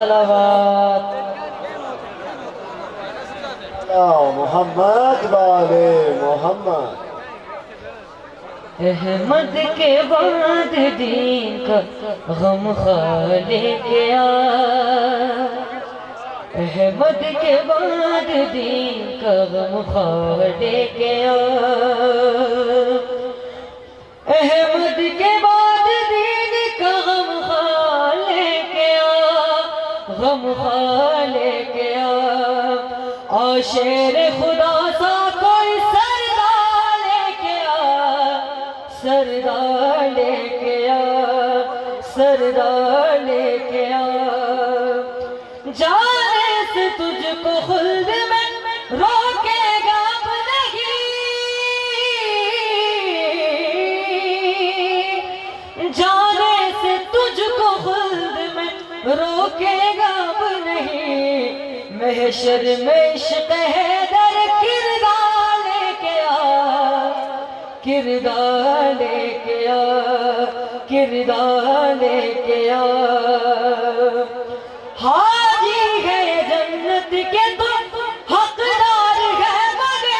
صلوات محمد والے محمد۔ احمد کے بعد دین کا غم خالق آیا، احمد کے بعد دین کا غم خالق آیا، احمد کے بعد دین کا غم خالق آیا، غم خالق آیا، شیر خدا سا کوئی سردار لے کے آ، سردار لے کے آ، سردار لے کے آ، جانے سے تجھ کو خلد میں روکے گا اب نہیں، جانے سے تجھ کو خلد میں روکے گا اب نہیں، محشر میں عشق حیدر کردار لے کے آ، کردار لے کے آ، کردار لے کے آ، حاجی ہے جنت کے تو حقدار ہے مگر،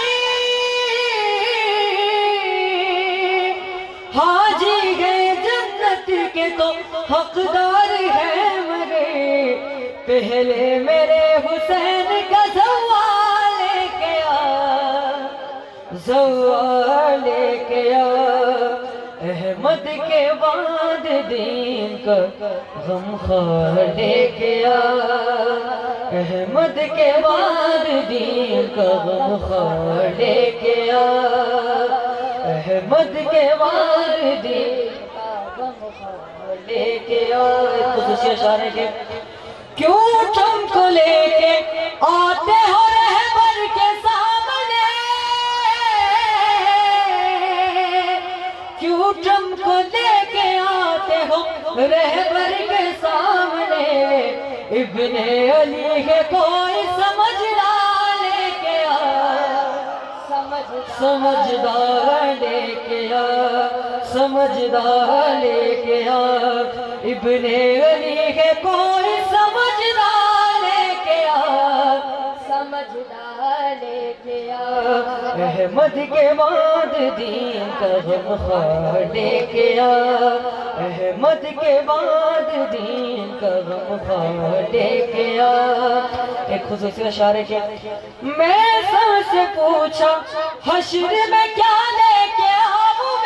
حاجی ہے جنت کے تو حقدار ہے مگر، پہلے میرے حسین کا زوال لے کے آ، زوال لے کے آ، احمد کے بعد دین کا غم خار لے کے آ، احمد کے بعد دین کا غم خار لے کے آ، احمد کے بعد دین کا غم خار لے کے آ، خصوصی اشارے کے کیوں تم کو لے کے آتے ہو رہبر کے سامنے، کیوں تم کو لے کے آتے ہو رہبر کے سامنے، ابن علی ہے کوئی سمجھدار لے کے آ، سمجھدار لے کے آ، سمجھدار لے کے آ، ابن علی ہے کوئی سمجھدار لے کے آ، سمجھدار لے کے آ، احمد کے بعد دین کا غم خار لے کے آ، احمد کے بعد دین کا غم خار لے کے آ، ایک خصوصی اشارے کے میں سب سے پوچھا حشر میں کیا لے کے آؤں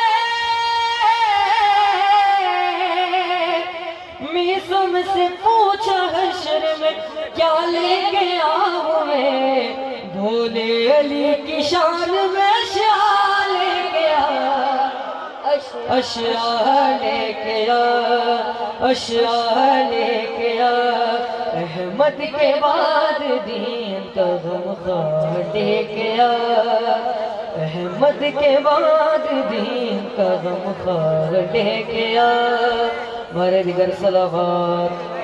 میں سب سے پوچھا حشر میں کیا لے کے آؤں میں، بھولے علی کی شان میں اشیاء لے کے آ، اشیاء لے کے آ، اشیاء لے کے آ، احمد کے بعد دین کا غم خار لے کے آ، احمد کے بعد دین کا غم خار لے کے آ، ہمارے دیگر صلوات